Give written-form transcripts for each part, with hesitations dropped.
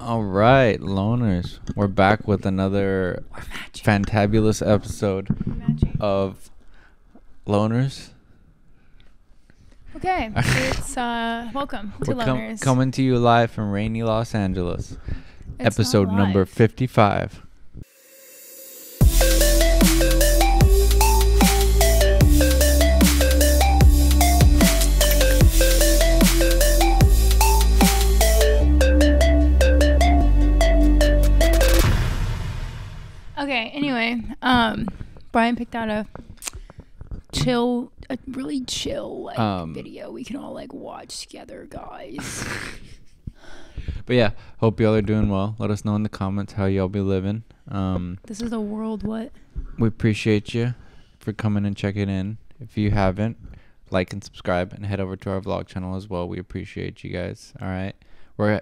All right, loners. We're back with another fantabulous episode of Loners. Okay, it's welcome to Loners. Coming to you live from rainy Los Angeles. It's Episode not number live. 55. Okay, anyway, Brian picked out a really chill video we can all watch together, guys. But yeah, hope y'all are doing well. Let us know in the comments how y'all be living. This is a world what? We appreciate you for coming and checking in. If you haven't, like and subscribe and head over to our vlog channel as well. We appreciate you guys. All right. We're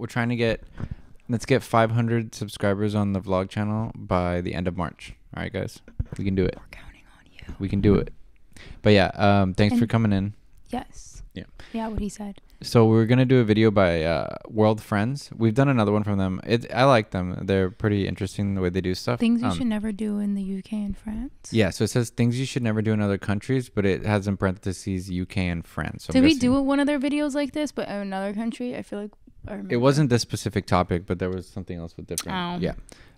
trying to let's get 500 subscribers on the vlog channel by the end of March. All right, guys. We can do it. We're counting on you. We can do it. But yeah, thanks for coming in. Yes. Yeah. Yeah, what he said. So we're going to do a video by World Friends. We've done another one from them. I like them. They're pretty interesting the way they do stuff. Things you should never do in the UK and France. Yeah, so it says things you should never do in other countries, but it has in parentheses UK and France. So Did we do one of their videos like this, but in another country? I feel like I remember. It wasn't this specific topic, but there was something else with different. Oh. Yeah.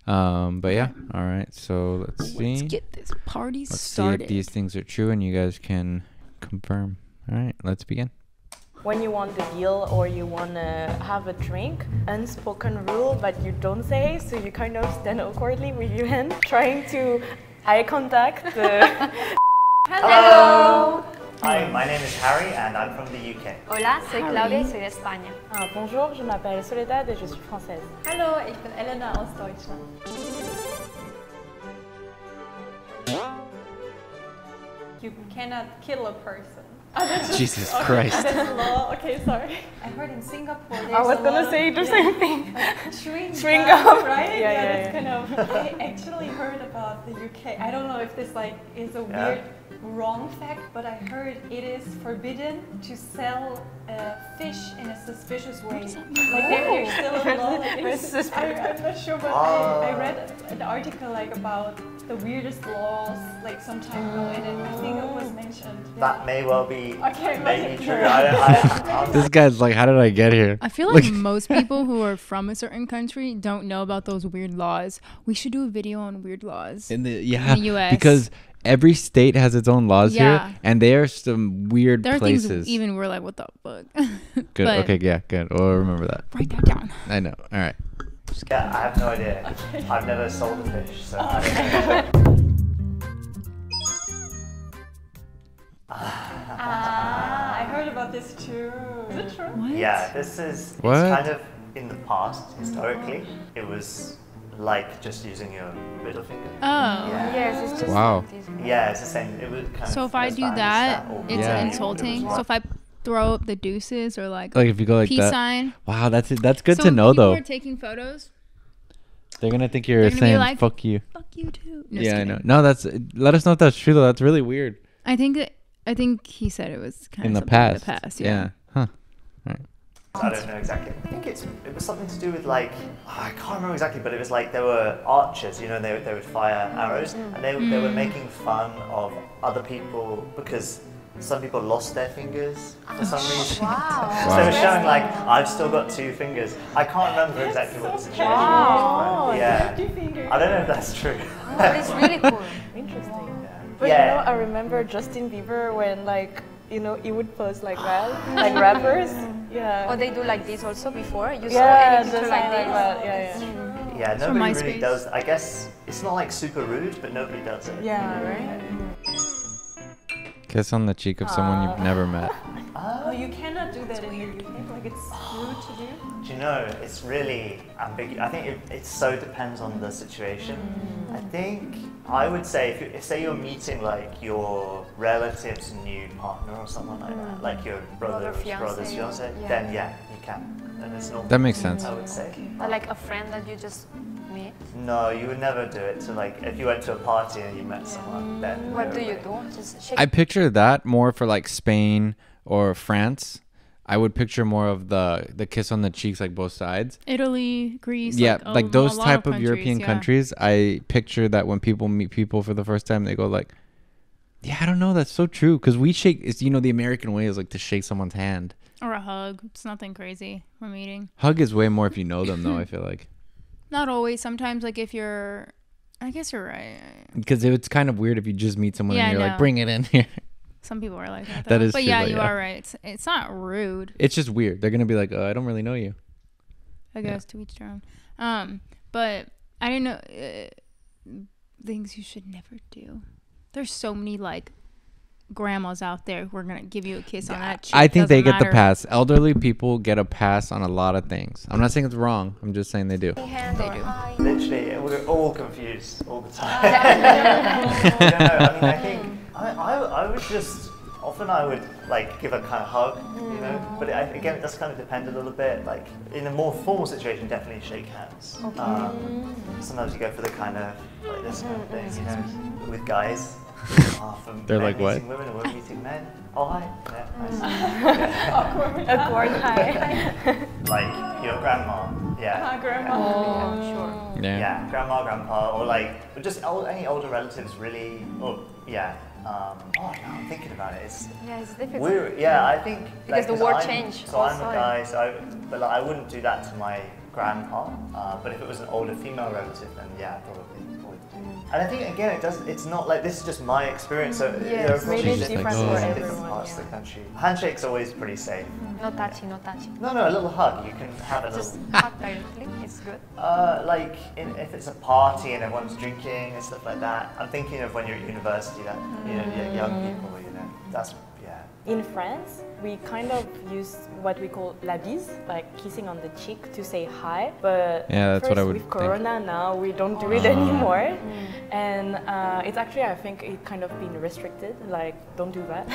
But yeah. All right. So let's see. Let's get this party Let's started. see if these things are true and you guys can confirm. All right. Let's begin. When you want the deal or you want to have a drink, unspoken rule, but you don't say, so you kind of stand awkwardly with your hand, trying to eye contact the... Hello! Hi, my name is Harry and I'm from the UK. Hola, soy Claudia y soy de España. Bonjour, je m'appelle Soledad et je suis française. Hallo, ich bin Elena aus Deutschland. You cannot kill a person. Jesus Christ. That's law. Okay, sorry. I heard in Singapore there's I was a gonna lot say of, the same thing. Chewing gum. right? Yeah, That's kind of. I actually heard about the UK. I don't know if this is a weird, wrong fact, but I heard it is forbidden to sell fish in a suspicious way. Like there's still a law. Like, I'm not sure, but I read an article about the weirdest laws some time ago, and I think it was mentioned. That may well be maybe true. This guy's like, how did I get here? I feel like most people who are from a certain country don't know about those weird laws. We should do a video on weird laws in the US. Because every state has its own laws Yeah. here, and there are some weird there are places. things even we're like, what the fuck? Good. But Okay. Yeah. Good. We'll remember that. write that down. I know. All right. Yeah, I have no idea. I've never sold a fish, so I don't know. I heard about this too. Is it true? What? Yeah, it's What? kind of in the past, historically, it was like just using your middle finger. Oh. Yeah. Yes, it's just Wow. like this. Yeah, it's the same. It was kind So of if I do that, it's Yeah. insulting. So if I throw up the deuces or Like if you go like peace that. sign. Wow, that's it. That's good So to know people though. are taking photos. They're gonna think you're They're gonna be saying like, "fuck you." Fuck you too. No, Yeah, just I know. kidding. No, let us know if that's true though. That's really weird. I think he said it was kind In of the something past. In the past, Yeah. Huh. I don't know exactly. I think it was something to do with I can't remember exactly, but it was there were archers, they would fire arrows, and they were making fun of other people because some people lost their fingers for some reason. Wow. So they were showing I've still got 2 fingers. I can't remember exactly what the situation Wow. was. But yeah. Finger. I don't know if that's true. But it's really cool. Interesting. But Yeah. I remember Justin Bieber when he would pose like that, like rappers. Yeah. Or they do like this also before. You saw Yeah, any picture just like this? that. Yeah. Yeah, from nobody really MySpace. does. I guess it's not super rude, but nobody does it. Yeah, right? Kiss on the cheek of someone you've never met. Oh, you cannot do that in the UK. It's rude to do. Do you know, it's really ambiguous. I think it so depends on the situation. I think I would say if say you're meeting your relative's new partner or someone like that, like your brother's fiance, then yeah, you can. And it's normal. That makes sense. I would say. Or like a friend that you just meet. No, you would never do it to if you went to a party and you met someone, then. What do you do? Just shake. I picture that more for Spain or France. I would picture more of the kiss on the cheeks, like both sides. Italy, Greece. Yeah, like those a lot type of countries, European yeah. countries. I picture that when people meet people for the first time, they go like, "Yeah, I don't know, that's so true." Because we shake, it's the American way is like to shake someone's hand. Or a hug. It's nothing crazy from meeting. Hug is way more if you know them, though. I feel like Not always. Sometimes, like if you're, I guess you're right. because it's kind of weird if you just meet someone Yeah, and you're I like, know. "Bring it in here." Some people are like that. That though. is but true, yeah, though, you yeah. are right. It's not rude. It's just weird. They're gonna be like, "I don't really know you." I guess to each their own. But I didn't know things you should never do. There's so many like grandmas out there who are gonna give you a kiss on that cheek. I think they Doesn't get the matter. pass. Elderly people get a pass on a lot of things. I'm not saying it's wrong. I'm just saying they do. Hand They or do. hi. Literally, we're all confused all the time. I don't know. I mean, I think I would just often I would like give a kind of hug, you know. But again, it does kind of depend a little bit. Like in a more formal situation, definitely shake hands. Sometimes you go for the kind of like this kind of thing, you know, with guys. They're men like, what? meeting women and women meeting men. Oh hi. Yeah, nice. Awkward hi. Like your grandma. Yeah. Grandma. Sure. Yeah. Grandma, grandpa, or like just any older relatives really. Oh, yeah. Oh, now I'm thinking about it. It's Yeah, it's difficult. weird. Yeah, I think Because the 'cause word I'm- changed So I'm also. a guy, but like, I wouldn't do that to my grandpa. But if it was an older female relative, then yeah, probably do. And I think again, it's not like this is just my experience. So there are maybe it's probably different for different everyone, parts of yeah. the country. Handshake's always pretty safe. No touchy, no touchy. No, a little hug. You can have a Just little. hug directly. It's good. Like if it's a party and everyone's drinking and stuff like that. I'm thinking of when you're at university, that young people, that's In France, we kind of use what we call la bise, like kissing on the cheek to say hi. But Yeah, that's what I would with think. Corona now, we don't do it anymore. And it's actually, I think, it kind of been restricted. Like, don't do that.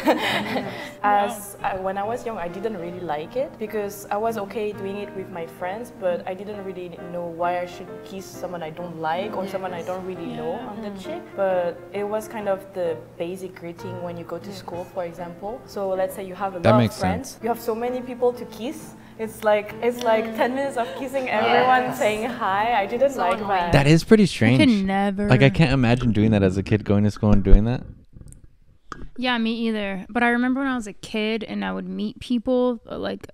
When I was young, I didn't really like it because I was okay doing it with my friends, but I didn't really know why I should kiss someone I don't like or someone I don't really know on the cheek. But it was kind of the basic greeting when you go to school, for example. So let's say you have a That lot makes of friends, sense. you have so many people to kiss. It's like 10 minutes of kissing everyone, saying hi. I didn't like that. That is pretty I strange. could never. Like I can't imagine doing that as a kid, going to school and doing that. Yeah, me either. But I remember when I was a kid and I would meet people, like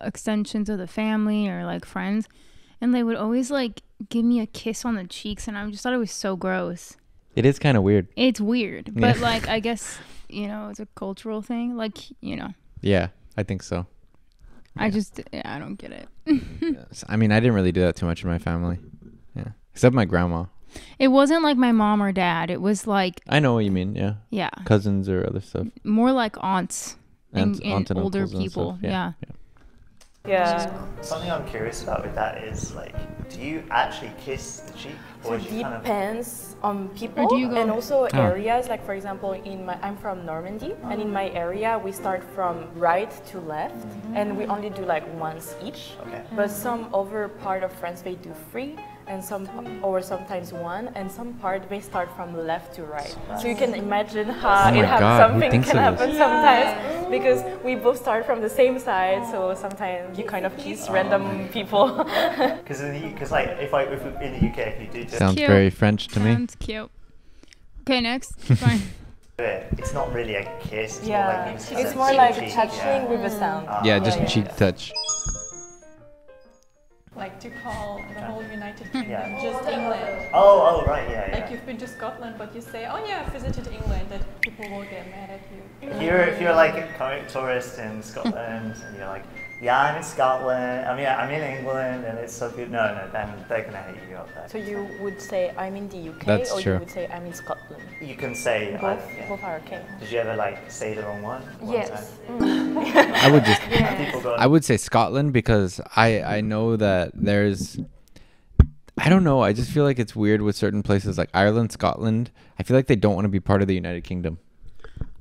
extensions of the family or like friends, and they would always like give me a kiss on the cheeks, and I just thought it was so gross. It is kind of weird. It's weird, Yeah. but like I guess it's a cultural thing. Like Yeah, I think so. I don't get it. Yes. I mean, I didn't really do that too much in my family. Yeah, except my grandma. It wasn't like my mom or dad. It was like I know what you mean. Yeah, yeah, cousins or other stuff. more like aunts and, Aunts and older uncles and people. stuff. Yeah. Yeah. something I'm curious about with that is like, do you actually kiss the cheek, or is you kind of Depends on people Or do you go- and also Oh. areas. Like for example, I'm from Normandy, and in my area we start from right to left, and we only do like once each. Okay. But some other part of France they do three, and sometimes one, and some part they start from left to right. So you can imagine how Oh my it happens. God, who Something thinks can of this? happen sometimes because we both start from the same side. So sometimes you kind of kiss random people. because like if in the UK if you do Sounds Cute. very French to me. Sounds cute. Okay, next. Fine. it, it's not really a kiss. It's Yeah, more like you just it's kinda more cheek like to cheek, touching yeah. with a sound. Yeah, just yeah, cheek touch. Like to call the whole United Kingdom Yeah. just England. Oh, right, yeah. Like you've been to Scotland, but you say, oh yeah, I visited England, that people will get mad at you. If you're like a current tourist in Scotland and you're like, yeah, I'm in Scotland. I mean, I'm in England, and it's so good. No, then they're gonna hate you up there. So you would say I'm in the UK, That's or true. you would say I'm in Scotland. You can say Both are okay. Did you ever like say the wrong one? Yes. I would just. People go. I would say Scotland because I know that there's. I don't know. I just feel like it's weird with certain places like Ireland, Scotland. I feel like they don't want to be part of the United Kingdom.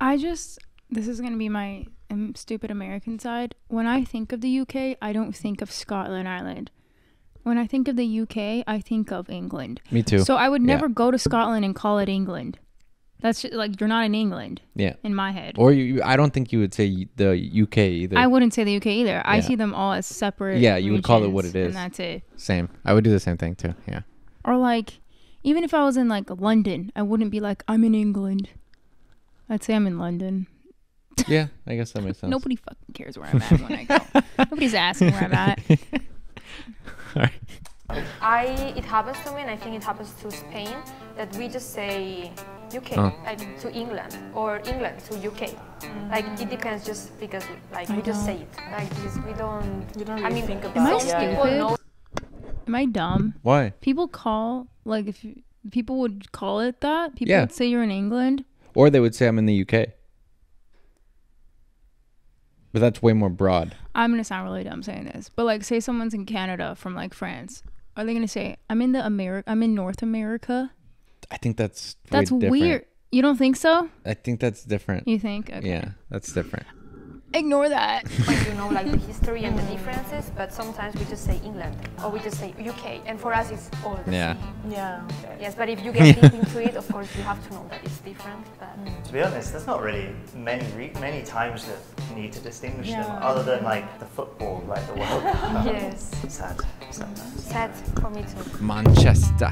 This is going to be my stupid American side. When I think of the UK, I don't think of Scotland, Ireland. When I think of the UK, I think of England. Me too. So I would Yeah. never go to Scotland and call it England. That's like you're not in England. Yeah. In my head. Or I don't think you would say the UK either. I wouldn't say the UK either. I Yeah. see them all as separate. Yeah, you would call it what regions, it is. and that's it. Same. I would do the same thing too. Yeah. Or like, even if I was in like London, I wouldn't be like I'm in England. I'd say I'm in London. Yeah, I guess that makes sense. Nobody fucking cares where I'm at when I go. Nobody's asking where I'm at. It happens to me, and I think it happens to Spain, that we just say UK, like to England, or England to UK. Like it depends, just because like we just say it like this. We don't. You don't really think about Am I it. Yeah, People stupid? know. Am I dumb? Why? People call like if people would call it that. People Yeah. would say you're in England. Or they would say I'm in the UK. But that's way more broad. I'm gonna sound really dumb saying this, but like say someone's in Canada from like France. Are they gonna say I'm in North America? I think that's way That's different. weird. You don't think so? I think that's different. You think? Okay. Yeah, that's different. Ignore that. When you know like the history and the differences, but sometimes we just say England or we just say UK, and for us it's all the Yeah. same. Yeah. Okay. Yes, but if you get deep into it, of course you have to know that it's different. But To be honest, there's not really many times that you need to distinguish them, Yeah. other than like the football, like the World Cup. yes, Sad. sad for me too. Manchester.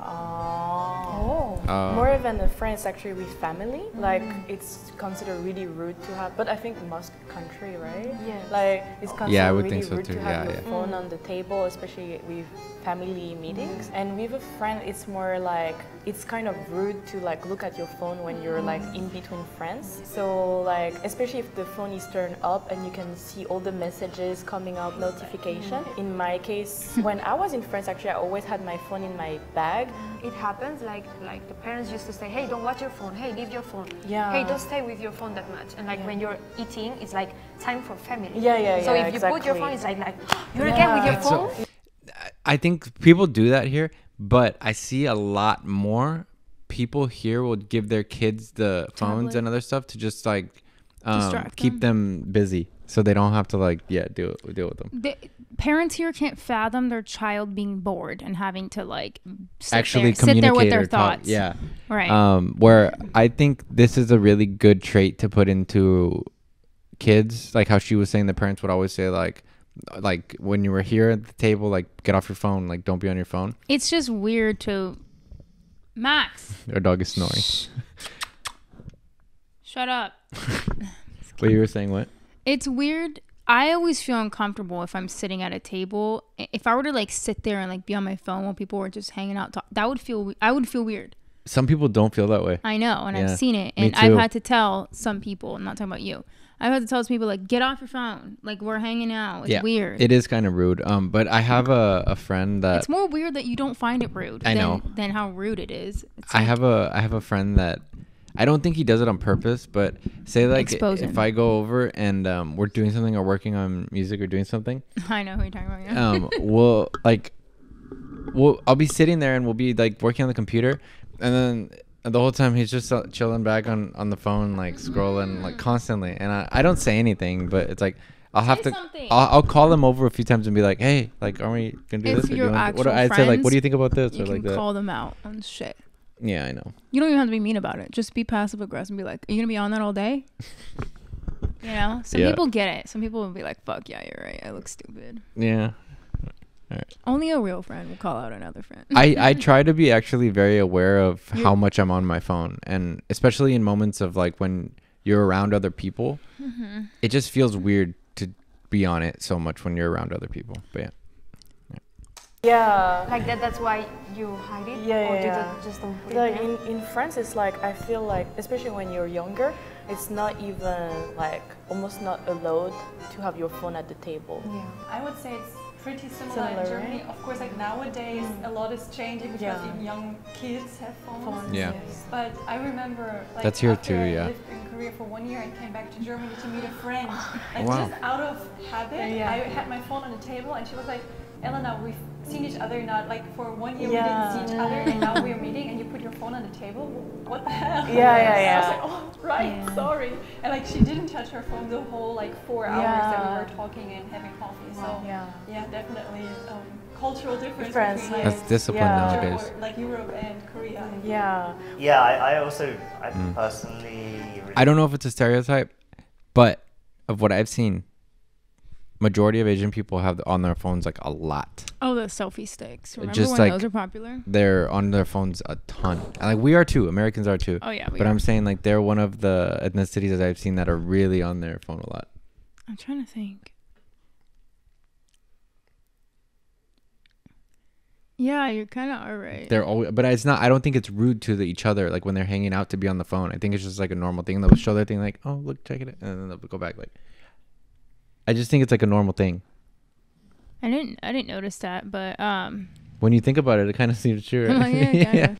Oh. Oh. More than a friends actually with family. Like it's considered really rude to have, but I think most country, right? Yes. Like it's considered Yeah, I would really think so rude too. to have Yeah, your yeah. phone on the table, especially with family meetings. And with a friend, it's more like it's kind of rude to like look at your phone when you're like in between friends. So like especially if the phone is turned up and you can see all the messages coming out, notification. In my case, when I was in France, actually I always had my phone in my bag. It happens like the parents used to say, hey, don't watch your phone, hey, leave your phone, Yeah. hey, don't stay with your phone that much. And like when you're eating, it's like time for family. Yeah, So yeah, if you put your exactly. phone, it's like you're again with your It's so- phone. I think people do that here, but I see a lot more people here will give their kids the phones Tablet. and other stuff to just like Distract keep them busy so they don't have to like deal with them. Parents here can't fathom their child being bored and having to like Actually sit there with communicate their or talk. thoughts. Yeah. Right. Where I think this is a really good trait to put into kids, like how she was saying the parents would always say like when you were here at the table, like get off your phone, like don't be on your phone. It's just weird to Max. Our dog is snoring. Shut up. What you were saying? What? It's weird. I always feel uncomfortable if I'm sitting at a table. If I were to like sit there and like be on my phone while people were just hanging out, I would feel weird. Some people don't feel that way. I know, and Yeah, I've seen it, me and I've too. had to tell some people. I'm not talking about you. I've had to tell some people like, get off your phone. Like we're hanging out. It's weird. It is kind of rude. But I have a friend that It's more weird that you don't find it rude. I know. Than how rude it is. It's I like, have a friend that I don't think he does it on purpose, but say like Expose if him. I go over and we're doing something or working on music or doing something, I know who you're talking about. Yeah. I'll be sitting there and we'll be like working on the computer, and then the whole time he's just chilling back on the phone, like scrolling like constantly, and I don't say anything, but it's like I'll have Say to something. I'll call him over a few times and be like, hey, like aren't we gonna do If this? Or do you you're want what actual I'd say like, what friends, do you think about this You or can like that? call them out on shit. Yeah, I know. You don't even have to be mean about it. Just be passive aggressive and be like, are you gonna be on that all day? You know? Some Yeah. people get it. Some people will be like, fuck yeah, you're right. I look stupid. Yeah. Only a real friend will call out another friend. I try to be actually very aware of how much I'm on my phone, and especially in moments of like when you're around other people, it just feels weird to be on it so much when you're around other people. But yeah. Yeah. Like that's why you hide it, Yeah, or yeah, you yeah. just don't put Like it there? in France, it's like I feel like, especially when you're younger, it's not even like almost not allowed to have your phone at the table. Yeah. I would say it's pretty similar Similar, in Germany. right? Of course, like nowadays, a lot is changing because Yeah. even young kids have phones. Yeah. But I remember, like, That's here after too, I yeah. lived in Korea for 1 year and came back to Germany to meet a friend. Like Wow. just out of habit, Yeah. I had my phone on the table, and she was like, "Elena, we've seen each other not like for 1 year. Yeah. We didn't see each other, and now we're meeting, and you put your phone on the table. What the hell?" Yeah, yeah, And I was yeah. like, "Oh, right, sorry." And like she didn't touch her phone the whole like 4 hours that we Yeah. were talking and having coffee. So Yeah. yeah, definitely. Cultural difference between like, That's discipline nowadays. like Europe and Korea. Yeah. Yeah, I personally. Really I don't know if it's a stereotype, but of what I've seen, majority of Asian people have on their phones like a lot. Oh, the selfie sticks. Remember Just when like those are popular? They're on their phones a ton. And, like we are too. Americans are too. Oh yeah, But I'm saying like they're one of the ethnicities that I've seen that are really on their phone a lot. I'm trying to think. Yeah, you're kind of alright. They're always, but it's not. I don't think it's rude to each other. Like when they're hanging out to be on the phone. I think it's just like a normal thing. They'll show their thing like, oh look, check it, and then they'll go back. Like, I just think it's like a normal thing. I didn't notice that, but When you think about it, it kind of seems true. I'm Right? like, yeah, kinda.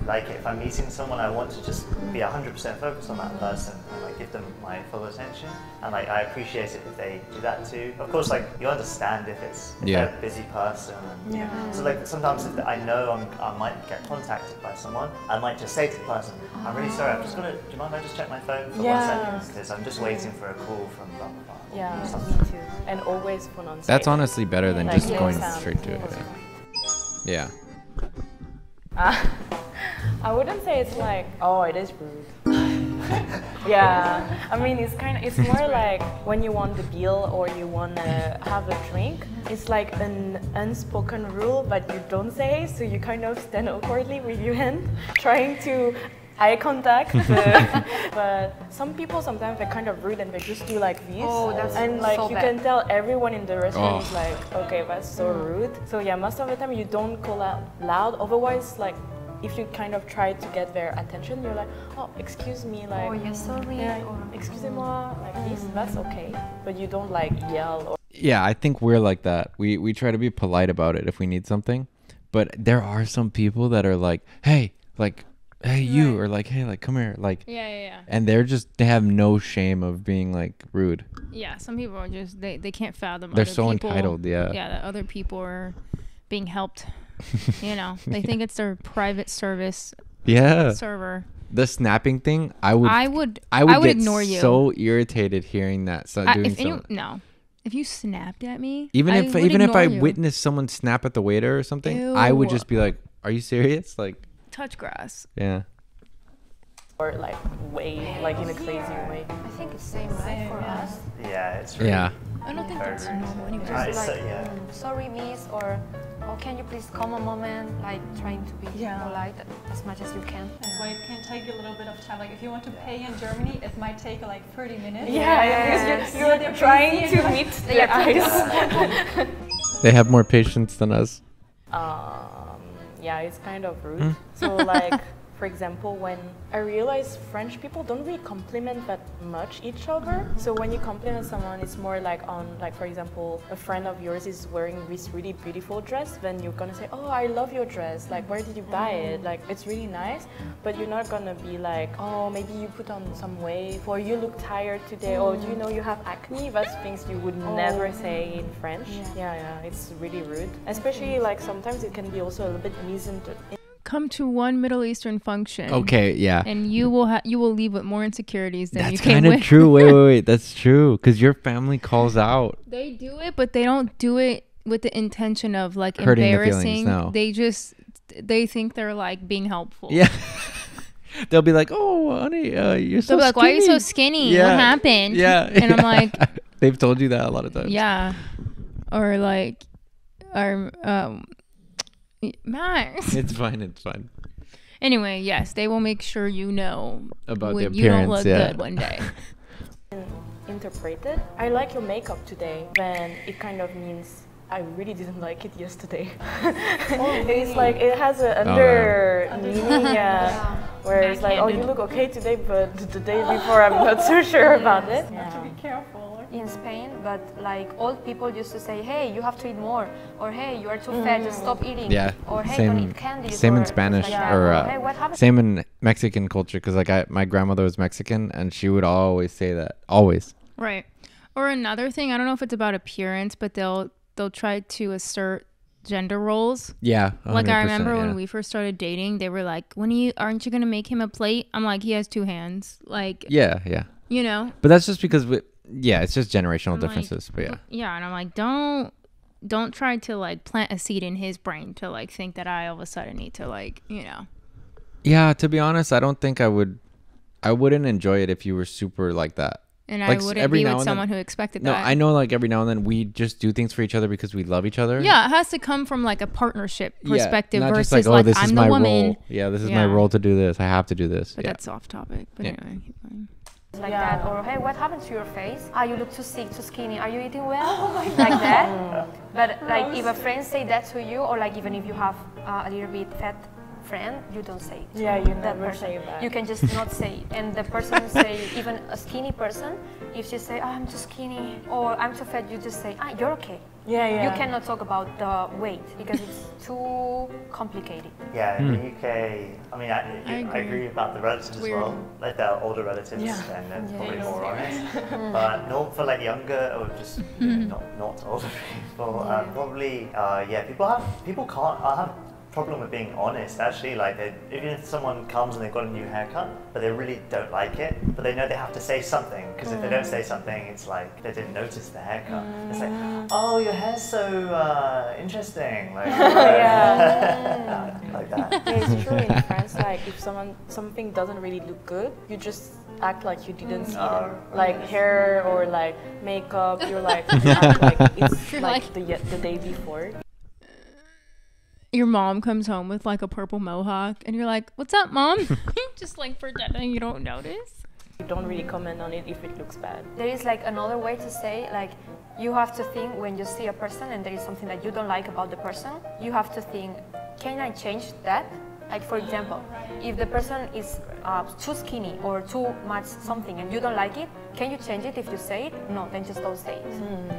like if I'm meeting someone, I want to just be 100% focused on that person and like give them my full attention. And like I appreciate it if they do that too. Of course, like you understand if they're a busy person. And, so like sometimes if I know I might get contacted by someone, I might just say to the person, "I'm really sorry. I'm just gonna. Do you mind if I just check my phone for 1 second? Because I'm just waiting for a call from blah blah blah." Yeah, me too. And always phone on. That's honestly better than Like, just no going sound. straight to it. Yeah. I wouldn't say it's like, oh, it is rude. Yeah, I mean, it's more like when you want the deal or you want to have a drink, it's like an unspoken rule, but you don't say, so you kind of stand awkwardly with your hand, trying to eye contact. But some people sometimes they're kind of rude and they just do like this. Oh, that's and like so you bad. can tell everyone in the restaurant is Oh. like, okay, that's so rude. So yeah, most of the time you don't call out loud. Otherwise, like if you kind of try to get their attention, you're like, oh, excuse me, like, Oh, you're sorry. yeah, Or, excusez-moi, like this. That's okay. But you don't like yell or. Yeah, I think we're like that. We try to be polite about it if we need something, but there are some people that are like, hey, you, or like, hey, like, come here, like, Yeah. and they have no shame of being like rude. Yeah, some people are just they can't fathom. They're other so people, entitled, yeah. Yeah, that other people are being helped. You know, they think it's their private service Yeah. server. The snapping thing, I would I would get ignore you. so irritated hearing that. So doing something. If you snapped at me, Even I if would I ignore you. witnessed someone snap at the waiter or something, I would Ew. just be like, "Are you serious?" Like, touch grass. yeah. Or like way, like in a crazy way. I think it's same, right, for us. Yeah, it's really Yeah. I don't think very that's rude. normal anyway. Right, Just so, like, yeah. sorry, miss, or oh, can you please come a moment? Like trying to be polite as much as you can. That's why it can take a little bit of time. Like if you want to pay in Germany, it might take like 30 minutes. Because you're trying to meet their eyes. They have more patience than us. Yeah, it's kind of rude. So like, for example, when I realize French people don't really compliment that much each other. So when you compliment someone, it's more like on, like for example, a friend of yours is wearing this really beautiful dress, then you're gonna say, oh, I love your dress. Like, where did you buy it? Like, it's really nice. But you're not gonna be like, oh, maybe you put on some weight, or you look tired today, or do you know you have acne? That's things you would never say in French. Yeah, it's really rude. Especially like sometimes it can be also a little bit misinterpreted. Come to one Middle Eastern function. Okay, yeah. And you will leave with more insecurities than you That's came kind of with. true. Wait. That's true. Because your family calls out. They do it, but they don't do it with the intention of like Hurting the embarrassing. feelings, no. They think they're like being helpful. Yeah. They'll be like, oh, honey, you're so They'll be like, skinny. why are you so skinny? Yeah. What happened? Yeah. And I'm like, they've told you that a lot of times. yeah. Or like, Max. It's fine. Anyway, yes, they will make sure you know About when the you don't appearance, look yeah. good one day. Interpreted. I like your makeup today, then it kind of means I really didn't like it yesterday. It's like it has an under meaning, where it's like, oh, you look okay today, but the day before I'm not so sure about it. To be careful. In Spain, but like old people used to say, hey, you have to eat more, or hey, you are too fat, just stop eating. Yeah. Or hey, Same- don't eat candies. Same in or Spanish things like that. or hey, what happened? same in Mexican culture. Because like my grandmother was Mexican and she would always say that. Always. Right. Or another thing, I don't know if it's about appearance, but they'll try to assert gender roles. Yeah. Like I 100%, remember yeah. when we first started dating, they were like, aren't you gonna make him a plate? I'm like, he has two hands. Like, Yeah. you know. But that's just because Yeah, it's just generational I'm differences. But yeah. Yeah, and I'm like, don't try to like plant a seed in his brain to like think that I all of a sudden need to like, you know. Yeah, to be honest, I don't think I wouldn't enjoy it if you were super like that. And Like, I wouldn't every be now with and then- someone who expected No, that. I know like every now and then we just do things for each other because we love each other. Yeah, it has to come from like a partnership perspective not versus just like, this I'm is the my woman. role. Yeah, this is my Yeah. role to do this. I have to do this. But Yeah. that's off topic. But Yeah. anyway, keep going. Like Yeah. that, or hey, what happened to your face? Ah, you look too sick, too skinny. Are you eating well? Like that. But like if a friend say that to you, or like even if you have a little bit fat friend, you don't say it. Yeah, you That never person. say that. You can just not say it. And the person say, even a skinny person, if she say, I'm too skinny or I'm too fat, you just say, you're okay. Yeah, yeah. You cannot talk about the weight because it's too complicated. Yeah, in the UK, I mean, I agree. agree about the relatives as Weird. well. Like they're older relatives, Yeah. and they're Yeah. probably Yeah. more honest. But not for like younger or just not older people. Probably, yeah. People can't. I have problem with being honest. Actually, like even if someone comes and they've got a new haircut, but they really don't like it, but they know they have to say something because if they don't say something, it's like they didn't notice the haircut. It's like, oh, your hair's so interesting. Like, like that. Yeah, it's true in France. Like if something doesn't really look good, you just act like you didn't see it. Like hair or like makeup, you're like you act like it's You're like like- the day before. Your mom comes home with like a purple mohawk, and you're like, "What's up, mom?" Just like pretending you don't notice. You don't really comment on it if it looks bad. There is like another way to say, like, you have to think when you see a person and there is something that you don't like about the person, you have to think, can I change that? Like, for example, if the person is too skinny or too much something and you don't like it, can you change it if you say it? No, then just don't say it.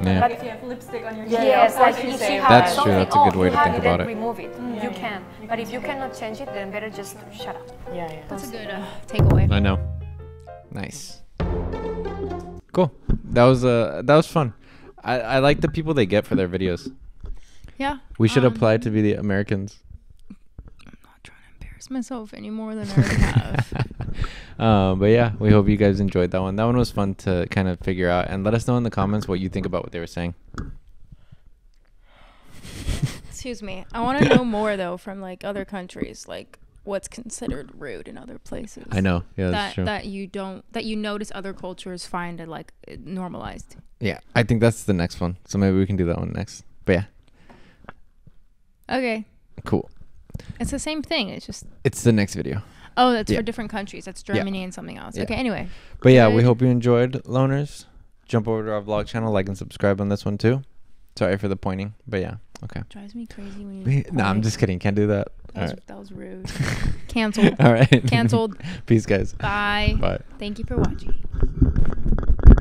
Yeah. Like if you have lipstick on your Yeah, cheek. Yes, of like course you if say she that. has That's true, something, that's a good way you to have think it, about then it. remove it. Yeah, You yeah. can. But if you cannot change it, then better just shut up. Yeah, yeah. That's a good takeaway. I know. Nice. Cool. That was fun. I like the people they get for their videos. Yeah. We should apply to be the Americans. I'm not trying to embarrass myself any more than I already have. But yeah, we hope you guys enjoyed that one. That one was fun to kind of figure out, and let us know in the comments what you think about what they were saying. Excuse me. I want to know more though from like other countries, like what's considered rude in other places. I know. Yeah, that's true. that you notice other cultures find it like normalized. Yeah, I think that's the next one. So maybe we can do that one next. But yeah, Okay. cool. It's the same thing. It's just It's the next video. that's Yeah. for different countries. That's Germany and something else. Yeah. Okay. Anyway. But yeah, we Good. hope you enjoyed, loners. Jump over to our vlog channel, like and subscribe on this one too. Sorry for the pointing, but yeah, okay. Drives me crazy when you. No, I'm point. just kidding. Can't do that. That was rude. Canceled. All right. Canceled. Peace, guys. Bye. Bye. Thank you for watching.